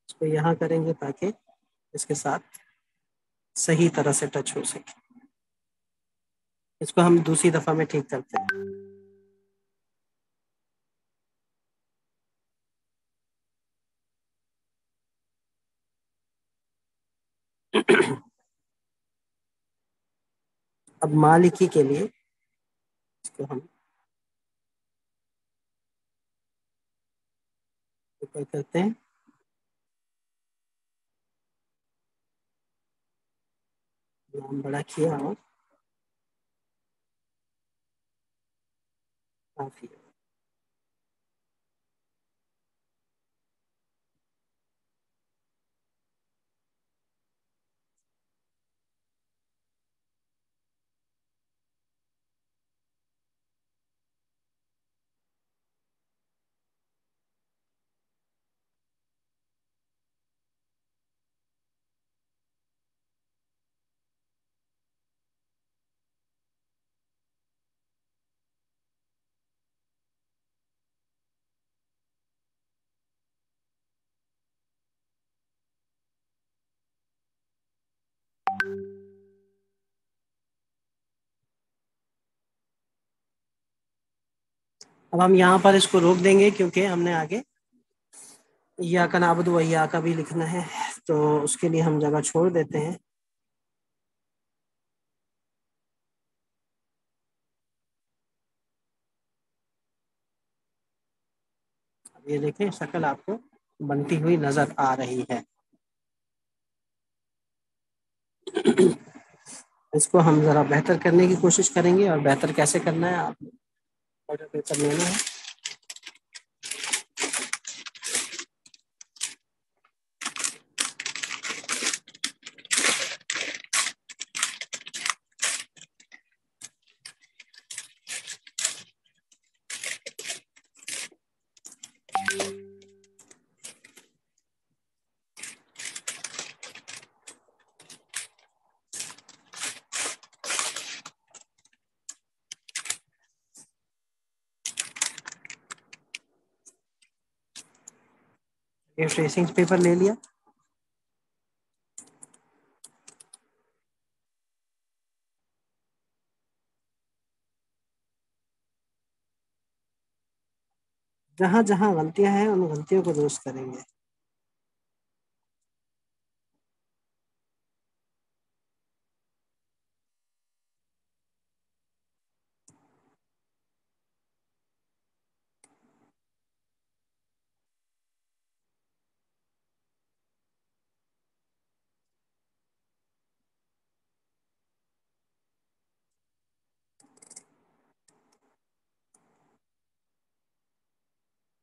[SPEAKER 1] اس کو یہاں کریں گے تاکہ اس کے ساتھ صحیح طرح سے ٹچ ہو سکے. اس کو ہم دوسری دفعہ میں ٹھیک کرتے ہیں. اب مالکی کے لیے اس کو ہم اوپر کرتے ہیں. نام بڑا کیا اور کافی. اب ہم یہاں پر اس کو روک دیں گے کیونکہ ہم نے آگے ایاک نعبد و ایاک بھی لکھنا ہے، تو اس کے لیے ہم جگہ چھوڑ دیتے ہیں. اب یہ دیکھیں شکل آپ کو بنتی ہوئی نظر آ رہی ہے. اس کو ہم ذرا بہتر کرنے کی کوشش کریں گے. اور بہتر کیسے کرنا ہے، آپ آرڈر پیپر لینا ہے. یہ ٹریسنگ پیپر لے لیا. جہاں جہاں غلطیاں ہیں ان غلطیوں کو درست کریں گے.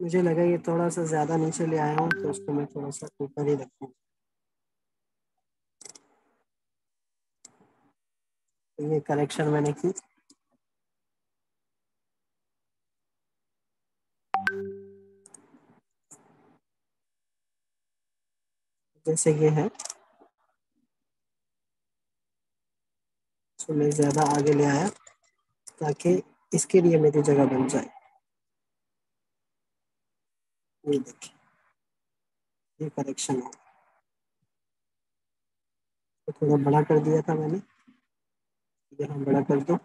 [SPEAKER 1] مجھے لگا یہ تھوڑا سا زیادہ نیچے لے آیا ہوں تو اس کو میں تھوڑا سا اوپر ہی رکھوں. یہ کریکشن میں نے کی. جیسے یہ ہے تو میں زیادہ آگے لے آیا تاکہ اس کے لیے میری جگہ بن جائے. یہ دیکھیں یہ کریکشن ہے. تو تھوڑا بڑا کر دیا تھا میں نے. یہاں بڑا کر دو.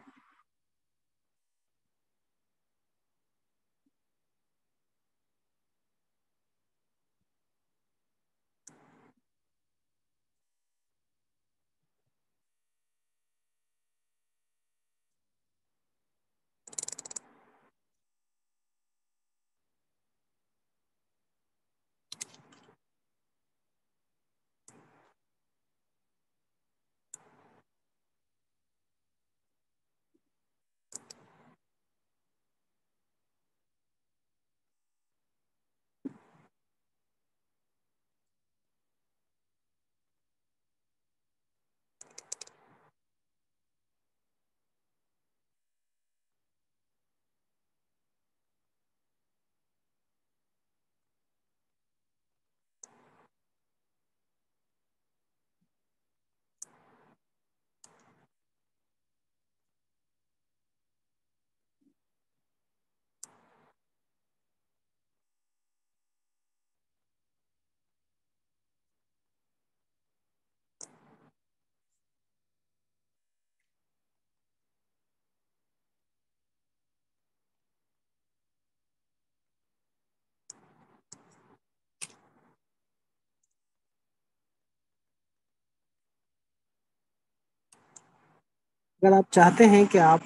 [SPEAKER 1] اگر آپ چاہتے ہیں کہ آپ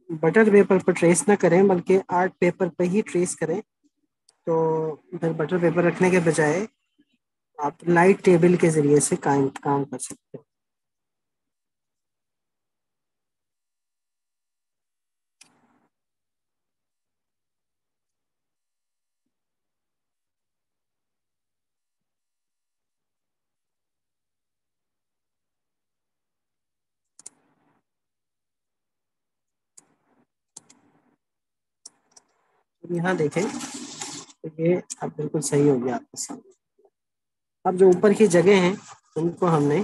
[SPEAKER 1] بٹر پیپر پر ٹریس نہ کریں بلکہ آرٹ پیپر پہ ہی ٹریس کریں تو پھر بٹر پیپر رکھنے کے بجائے آپ لائٹ ٹیبل کے ذریعے سے کام کر سکتے ہیں. یہاں دیکھیں تو یہ اب بالکل صحیح ہو گیا آپ کے سامنے. اب جو اوپر کی جگہ ہیں ان کو ہم نے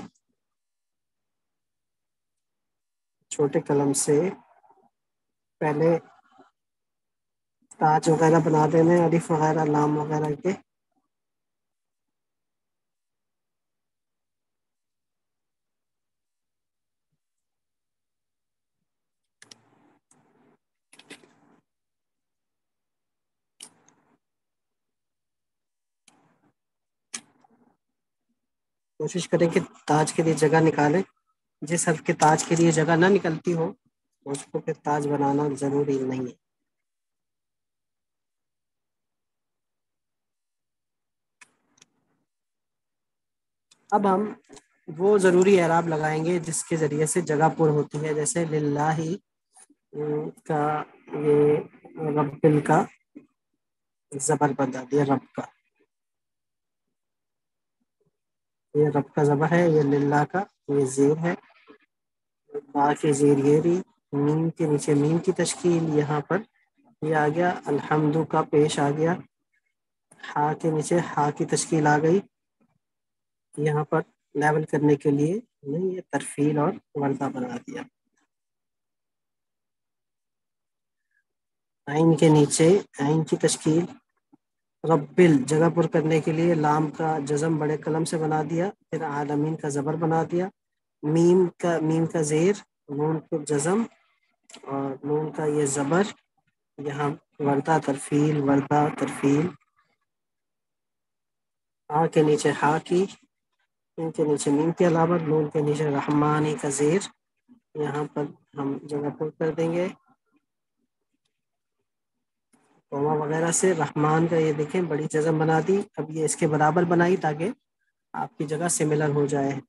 [SPEAKER 1] چھوٹے قلم سے پہلے تاج وغیرہ بنا دینے الف وغیرہ لام وغیرہ کے. کوشش کریں کہ تاج کے لیے جگہ نکالیں. جس حرف کے تاج کے لیے جگہ نہ نکلتی ہو اس کو پھر تاج بنانا ضروری نہیں ہے. اب ہم وہ ضروری اعراب لگائیں گے جس کے ذریعے سے جگہ پر ہوتی ہے. جیسے للہ کا یہ رب کا زبر بندہ دیا. رب کا یہ رب کا زبر ہے. یہ للہ کا یہ زیر ہے. با کے زیر گیری میم کے نیچے میم کی تشکیل. یہاں پر یہ آ گیا. الحمد کا پیش آ گیا. ہا کے نیچے ہا کی تشکیل آ گئی. یہاں پر لیول کرنے کے لیے ہم نے یہ ترفیل اور وردہ بنا دیا. عین کے نیچے عین کی تشکیل. ربل جگہ پر کرنے کے لیے لام کا جزم بڑے قلم سے بنا دیا، پھر عالمین کا زبر بنا دیا، میم کا زیر، نون کو جزم اور نون کا یہ زبر، یہاں وردہ ترفیل، وردہ ترفیل، ہا کے نیچے ہا کی، ان کے نیچے میم کے علاوہ نون کے نیچے رحمانی کا زیر، یہاں پر ہم جگہ پر کر دیں گے کوما وغیرہ سے، رحمان کا یہ دیکھیں بڑی جزم بنا دی، اب یہ اس کے برابر بنائی تاکہ آپ کی جگہ سملر ہو جائے،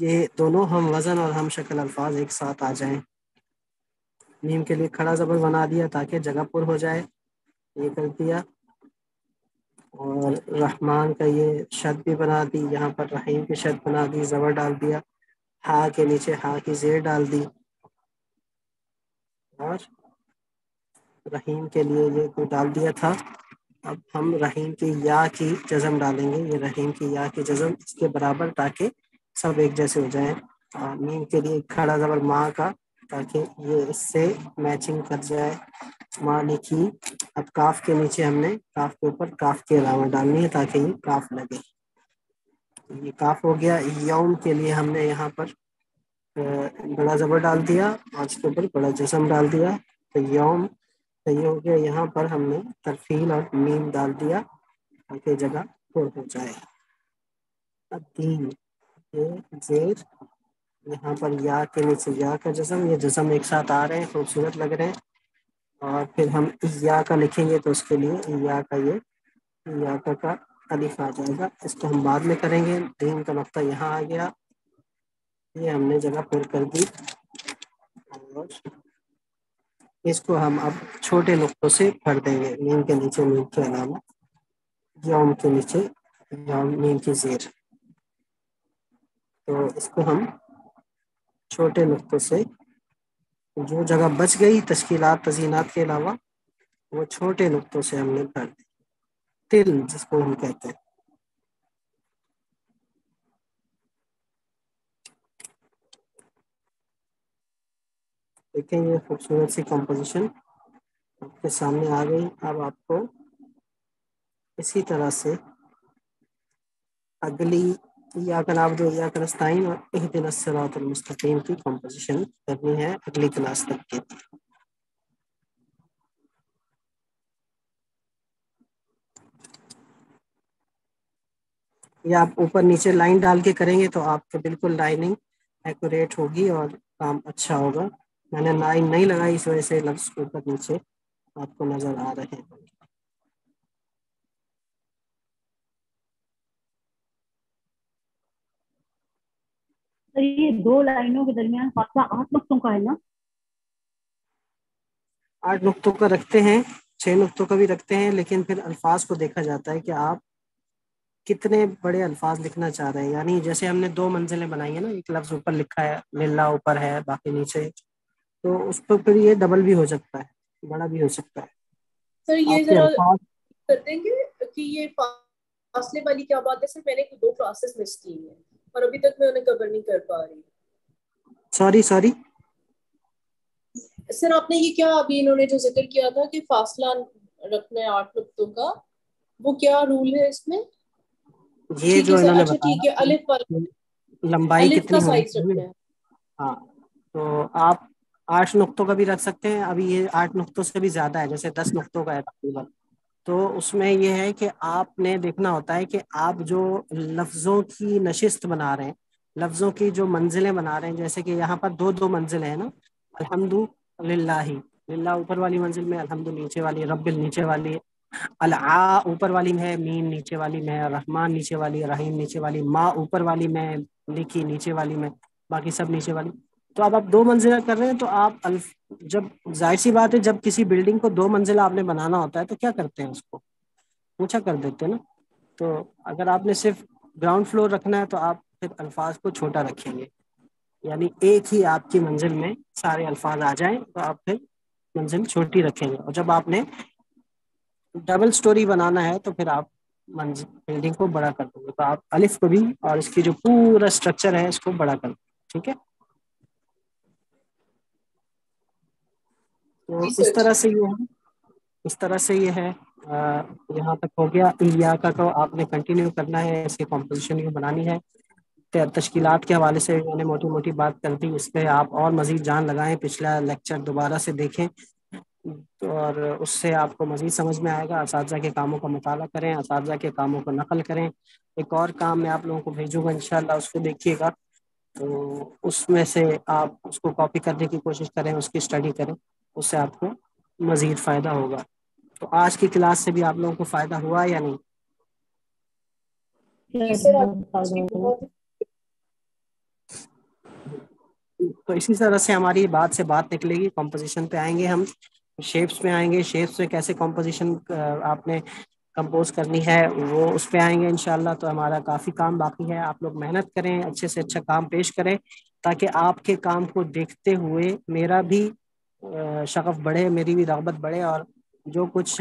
[SPEAKER 1] یہ دونوں ہم وزن اور ہم شکل الفاظ ایک ساتھ آ جائیں۔ میم کے لیے کھڑا زبر بنا دیا تاکہ جگہ پر ہو جائے، یہ کر دیا، اور رحمان کا یہ شد بھی بنا دی، یہاں پر رحیم کی شد بنا دی، زبر ڈال دیا، ہا کے نیچے ہا کی زیر ڈال دی، اور رحیم کے لیے یہ کو ڈال دیا تھا، اب ہم رحیم کی یا کی جزم ڈالیں گے، یہ رحیم کی یا کی جزم اس کے برابر تاکہ سب ایک جیسے ہو جائیں، میم کے لیے کھڑا زبر ماں کا تاکہ یہ اس سے میچنگ کر جائے، ماں لکھی، اب کاف کے نیچے ہم نے کاف کے اوپر کاف کی علامت ڈالنی ہے تاکہ یہ کاف لگے، یہ کاف ہو گیا۔ یوم کے لیے ہم نے یہاں پر بڑا زبر ڈال دیا اور اس کے اوپر بڑا جسم ڈال دیا، تو یوم یہ ہو گیا، یہاں پر ہم نے ترفیل اور میم ڈال دیا تاکہ جگہ پر ہو جائے۔ الدین یہ زیر، یہاں پر یا کے نیچے یا کا جسم، یہ جسم ایک ساتھ آ رہے ہیں، خوبصورت لگ رہے ہیں، اور پھر ہم یا کا لکھیں گے تو اس کے لیے یا کا یہ یا کا الف آ جائے گا، اس کو ہم بعد میں کریں گے۔ دین کا نقطہ یہاں آ گیا، یہ ہم نے جگہ پر کر دی، اور اس کو ہم اب چھوٹے نقطوں سے بھر دیں گے، میم کے نیچے میم کے علاوہ، یوم کے نیچے یوم میم کی زیر، تو اس کو ہم چھوٹے نقطوں سے، جو جگہ بچ گئی تشکیلات تزئینات کے علاوہ وہ چھوٹے نقطوں سے ہم نے بھر دی، تل جس کو ہم کہتے ہیں۔ دیکھیں یہ خوبصورت سی کمپوزیشن آپ کے سامنے آ گئی، اب آپ کو اسی طرح سے اگلی ایاک نعبد و ایاک نستعین اور اہدنا الصراط المستقیم کی کمپوزیشن کرنی ہے اگلی کلاس تک کے۔ یا آپ اوپر نیچے لائن ڈال کے کریں گے تو آپ کو بالکل لائننگ ایکوریٹ ہوگی اور کام اچھا ہوگا، میں نے لائن نہیں لگائی اس وجہ سے لفظ اوپر نیچے آپ کو نظر آ رہے ہیں۔
[SPEAKER 3] یہ 2 لائنوں کے درمیان فاصلہ 8 نقطوں کا ہے نا؟
[SPEAKER 1] 8 نقطوں کا رکھتے ہیں، 6 نقطوں کا بھی رکھتے ہیں، لیکن پھر الفاظ کو دیکھا جاتا ہے کہ آپ کتنے بڑے الفاظ لکھنا چاہ رہے ہیں، یعنی جیسے ہم نے 2 منزلیں بنائی ہیں نا، ایک لفظ اوپر لکھا ہے، للہ اوپر ہے باقی نیچے، تو اس پہ پھر یہ ڈبل بھی ہو سکتا ہے، بڑا بھی ہو سکتا ہے،
[SPEAKER 2] سر یہ
[SPEAKER 1] آپ کے
[SPEAKER 2] ذرا
[SPEAKER 1] الفاظ۔
[SPEAKER 2] کر دیں گے کہ یہ فاصلے والی کیا بات ہے؟ سر میں نے 2 کلاسز مس کی ہیں اور ابھی تک میں انہیں کور نہیں کر پا رہی۔
[SPEAKER 1] سوری
[SPEAKER 2] سر آپ نے یہ کیا ابھی انہوں نے جو ذکر کیا تھا کہ فاصلہ رکھنا ہے 8 نقطوں کا، وہ کیا رول ہے اس میں؟
[SPEAKER 1] یہ
[SPEAKER 2] ٹھیک
[SPEAKER 1] جو
[SPEAKER 2] ہے سر،
[SPEAKER 1] انہوں نے
[SPEAKER 2] اچھا ٹھیک ہے،
[SPEAKER 1] بتایا
[SPEAKER 2] الف
[SPEAKER 1] لمبائی
[SPEAKER 2] الف کا
[SPEAKER 1] کتنی ہونی
[SPEAKER 2] سائز
[SPEAKER 1] چاہیے،
[SPEAKER 2] رکھنا ہے۔
[SPEAKER 1] ہاں تو آپ 8 نقطوں کا بھی رکھ سکتے ہیں، ابھی یہ 8 نقطوں سے بھی زیادہ ہے، جیسے 10 نقطوں کا ہے تقریباً، تو اس میں یہ ہے کہ آپ نے دیکھنا ہوتا ہے کہ آپ جو لفظوں کی نشست بنا رہے ہیں، لفظوں کی جو منزلیں بنا رہے ہیں، جیسے کہ یہاں پر 2 منزلیں ہیں نا، الحمد للہ، للہ اوپر والی منزل میں، الحمد نیچے والی، رب نیچے والی، العا اوپر والی میں ہے، میم نیچے والی میں ہے، رحمان نیچے والی، رحیم نیچے والی، ما اوپر والی میں لکھی، نیچے والی میں باقی سب نیچے والی، تو اب آپ 2 منزلہ کر رہے ہیں تو آپ جب ظاہر سی بات ہے جب کسی بلڈنگ کو 2 منزلہ آپ نے بنانا ہوتا ہے تو کیا کرتے ہیں، اس کو اونچا کر دیتے ہیں نا، تو اگر آپ نے صرف گراؤنڈ فلور رکھنا ہے تو آپ پھر الفاظ کو چھوٹا رکھیں گے، یعنی ایک ہی آپ کی منزل میں سارے الفاظ آ جائیں تو آپ پھر منزل چھوٹی رکھیں گے، اور جب آپ نے ڈبل سٹوری بنانا ہے تو پھر آپ بلڈنگ کو بڑا کر دیں گے، تو آپ الف کو بھی اور اس کی جو پورا اسٹرکچر ہے اس کو بڑا کر دیں، ٹھیک ہے، تو
[SPEAKER 2] جی
[SPEAKER 1] اس
[SPEAKER 2] سر
[SPEAKER 1] طرح
[SPEAKER 2] ٹھیک
[SPEAKER 1] سے
[SPEAKER 2] ہے۔
[SPEAKER 1] یہ ہے اس طرح سے یہ ہے. یہاں تک ہو گیا. ایاک کا آپ نے کنٹینیو کرنا ہے, اس کی کمپوزیشن یہ بنانی ہے. تشکیلات کے حوالے سے میں نے موٹی موٹی بات کر دی, اس پہ آپ اور مزید جان لگائیں, پچھلا لیکچر دوبارہ سے دیکھیں اور اس سے آپ کو مزید سمجھ میں آئے گا. اساتذہ کے کاموں کا مطالعہ کریں, اساتذہ کے کاموں کو نقل کریں. ایک اور کام میں آپ لوگوں کو بھیجوں گا انشاءاللہ, اس کو دیکھیے گا, تو اس میں سے آپ اس کو کاپی کرنے کی کوشش کریں, اس کی اسٹڈی کریں, اس سے آپ کو مزید فائدہ ہوگا. تو آج کی کلاس سے بھی آپ لوگوں کو فائدہ ہوا یا نہیں؟
[SPEAKER 2] جی سر آپ کی بہت
[SPEAKER 1] تو اسی طرح سے ہماری بات سے بات نکلے گی. کمپوزیشن پہ آئیں گے ہم, شیپس پہ آئیں گے, شیپس پہ کیسے کمپوزیشن آپ نے کمپوز کرنی ہے وہ اس پہ آئیں گے انشاءاللہ. تو ہمارا کافی کام باقی ہے. آپ لوگ محنت کریں, اچھے سے اچھا کام پیش کریں, تاکہ آپ کے کام کو دیکھتے ہوئے میرا بھی شغف بڑھے, میری بھی رغبت بڑھے, اور جو کچھ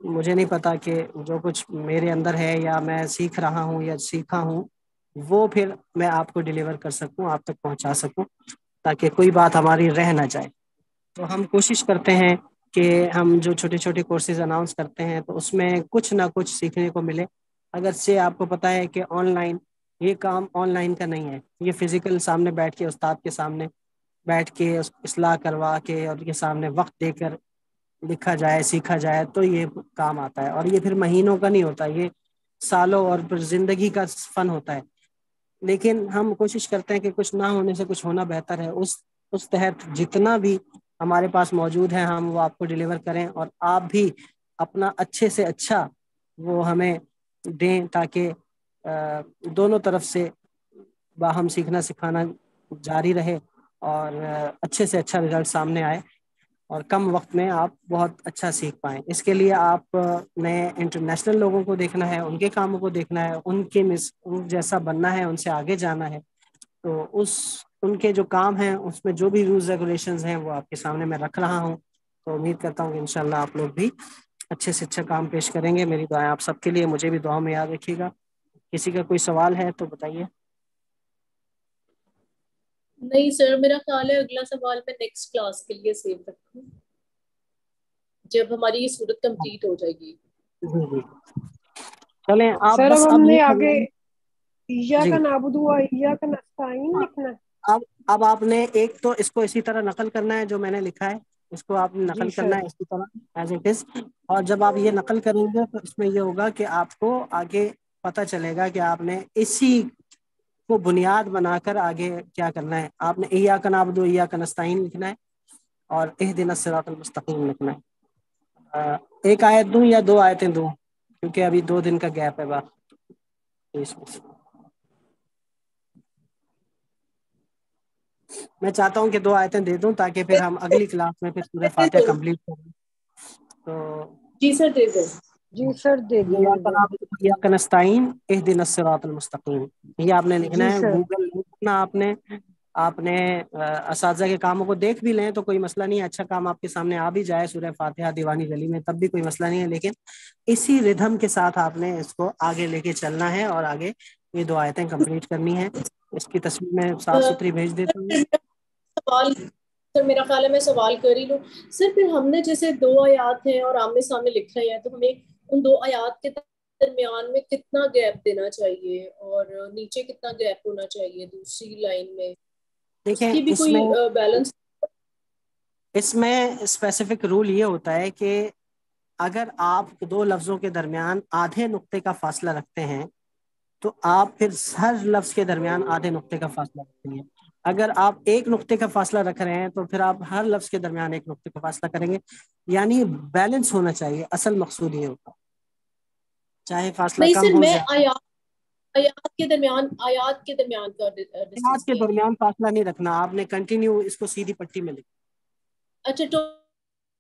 [SPEAKER 1] مجھے نہیں پتا کہ جو کچھ میرے اندر ہے یا میں سیکھ رہا ہوں یا سیکھا ہوں, وہ پھر میں آپ کو ڈیلیور کر سکوں, آپ تک پہنچا سکوں, تاکہ کوئی بات ہماری رہ نہ جائے. تو ہم کوشش کرتے ہیں کہ ہم جو چھوٹے چھوٹے کورسز اناؤنس کرتے ہیں تو اس میں کچھ نہ کچھ سیکھنے کو ملے. اگرچہ آپ کو پتہ ہے کہ آن لائن یہ کام آن لائن کا نہیں ہے, یہ فزیکل سامنے بیٹھ کے استاد کے سامنے بیٹھ کے اصلاح کروا کے اور کے سامنے وقت دے کر لکھا جائے, سیکھا جائے, تو یہ کام آتا ہے. اور یہ پھر مہینوں کا نہیں ہوتا, یہ سالوں اور پھر زندگی کا فن ہوتا ہے. لیکن ہم کوشش کرتے ہیں کہ کچھ نہ ہونے سے کچھ ہونا بہتر ہے. اس تحت جتنا بھی ہمارے پاس موجود ہے ہم وہ آپ کو ڈیلیور کریں, اور آپ بھی اپنا اچھے سے اچھا وہ ہمیں دیں, تاکہ دونوں طرف سے باہم سیکھنا سکھانا جاری رہے اور اچھے سے اچھا رزلٹ سامنے آئے, اور کم وقت میں آپ بہت اچھا سیکھ پائیں. اس کے لیے آپ نے انٹرنیشنل لوگوں کو دیکھنا ہے, ان کے کاموں کو دیکھنا ہے, ان جیسا بننا ہے, ان سے آگے جانا ہے. تو ان کے جو کام ہیں اس میں جو بھی رولز ریگولیشنز ہیں وہ آپ کے سامنے میں رکھ رہا ہوں. تو امید کرتا ہوں کہ انشاءاللہ آپ لوگ بھی اچھے سے اچھا کام پیش کریں گے. میری دعائیں آپ سب کے لیے, مجھے بھی دعاؤں میں یاد رکھیے گا. کسی کا کوئی سوال ہے تو بتائیے.
[SPEAKER 2] نہیں سر, میرا خیال ہے اگلا سوال میں نیکسٹ کلاس کے لیے سیو رکھوں, جب ہماری یہ صورت کمپلیٹ ہو جائے گی.
[SPEAKER 1] جی جی چلیں آپ
[SPEAKER 4] سر
[SPEAKER 1] بس
[SPEAKER 4] اب ہم
[SPEAKER 1] اب
[SPEAKER 4] نے
[SPEAKER 1] یہ
[SPEAKER 4] آگے
[SPEAKER 1] جی
[SPEAKER 4] ایاک نعبد و ایاک نستعین لکھنا ہے.
[SPEAKER 1] اب آپ نے ایک تو اس کو اسی طرح نقل کرنا ہے جو میں نے لکھا ہے, اس کو آپ نے
[SPEAKER 4] جی
[SPEAKER 1] نقل
[SPEAKER 4] سر.
[SPEAKER 1] کرنا ہے اسی طرح ایز اٹ از. اور جب آپ یہ نقل کریں گے تو اس میں یہ ہوگا کہ آپ کو آگے پتہ چلے گا کہ آپ نے اسی کو بنیاد بنا کر آگے کیا کرنا ہے. آپ نے ایاک نعبد و ایاک نستعین لکھنا ہے اور اہدنا الصراط المستقیم لکھنا ہے. ایک آیت دوں یا 2 آیتیں دوں, کیونکہ ابھی 2 دن کا گیپ ہے باقی. میں چاہتا ہوں کہ 2 آیتیں دے دوں تاکہ پھر ہم اگلی کلاس میں پھر سورہ فاتحہ کمپلیٹ کریں. تو
[SPEAKER 2] جی سر دے دیں.
[SPEAKER 4] جی سر دے دیں دے
[SPEAKER 1] ایاک
[SPEAKER 4] دیں.
[SPEAKER 1] نعبد و ایاک نستعین اہدنا الصراط المستقیم, یہ آپ نے
[SPEAKER 4] جی
[SPEAKER 1] لکھنا ہے.
[SPEAKER 4] سر.
[SPEAKER 1] گوگل لکھنا آپ نے اساتذہ کے کاموں کو دیکھ بھی لیں تو کوئی مسئلہ نہیں ہے, اچھا کام آپ کے سامنے آ بھی جائے سورہ فاتحہ دیوانی گلی میں تب بھی کوئی مسئلہ نہیں ہے. لیکن اسی ردھم کے ساتھ آپ نے اس کو آگے لے کے چلنا ہے اور آگے یہ 2 آیتیں کمپلیٹ کرنی ہے. اس کی تصویر میں صاف ستھری بھیج دیتا ہوں.
[SPEAKER 2] سوال سر, میرا خیال ہے میں سوال کر ہی لوں. سر پھر ہم نے جیسے 2 آیات ہیں اور آمنے سامنے لکھ رہے ہیں, تو ہمیں ان 2 آیات کے درمیان میں کتنا گیپ دینا چاہیے اور نیچے کتنا گیپ ہونا چاہیے دوسری لائن میں, اس
[SPEAKER 1] دیکھیں
[SPEAKER 2] کی بھی کوئی بیلنس؟
[SPEAKER 1] اس میں اسپیسیفک رول یہ ہوتا ہے کہ اگر آپ 2 لفظوں کے درمیان آدھے نقطے کا فاصلہ رکھتے ہیں تو آپ پھر ہر لفظ کے درمیان آدھے نقطے کا فاصلہ رکھتے ہیں. اگر آپ 1 نقطے کا فاصلہ رکھ رہے ہیں تو پھر آپ ہر لفظ کے درمیان 1 نقطے کا فاصلہ کریں گے. یعنی بیلنس ہونا چاہیے, اصل مقصود یہ ہوتا ہے, چاہے فاصلہ
[SPEAKER 2] نہیں
[SPEAKER 1] کم
[SPEAKER 2] سر,
[SPEAKER 1] ہو
[SPEAKER 2] میں
[SPEAKER 1] زیادہ.
[SPEAKER 2] آیات کے درمیان کا
[SPEAKER 1] آیات
[SPEAKER 2] ڈسکس
[SPEAKER 1] کے
[SPEAKER 2] کیا.
[SPEAKER 1] درمیان فاصلہ نہیں رکھنا, آپ نے کنٹینیو اس کو سیدھی پٹی میں لکھنا.
[SPEAKER 2] اچھا,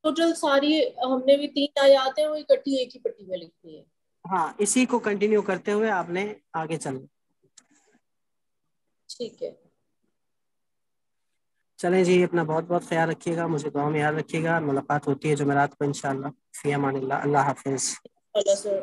[SPEAKER 2] ٹوٹل ساری ہم نے بھی 3 آیات ہیں وہ اکٹھی ایک ہی پٹی میں لکھنی ہے.
[SPEAKER 1] ہاں, اسی کو کنٹینیو کرتے ہوئے آپ نے آگے چلنا.
[SPEAKER 2] ٹھیک ہے.
[SPEAKER 1] چلیں جی, اپنا بہت بہت خیال رکھیے گا, مجھے دعاؤں میں یاد رکھیے گا. ملاقات ہوتی ہے جمعرات کو انشاءاللہ. فی امان اللہ. اللہ حافظ.
[SPEAKER 2] اللہ سر.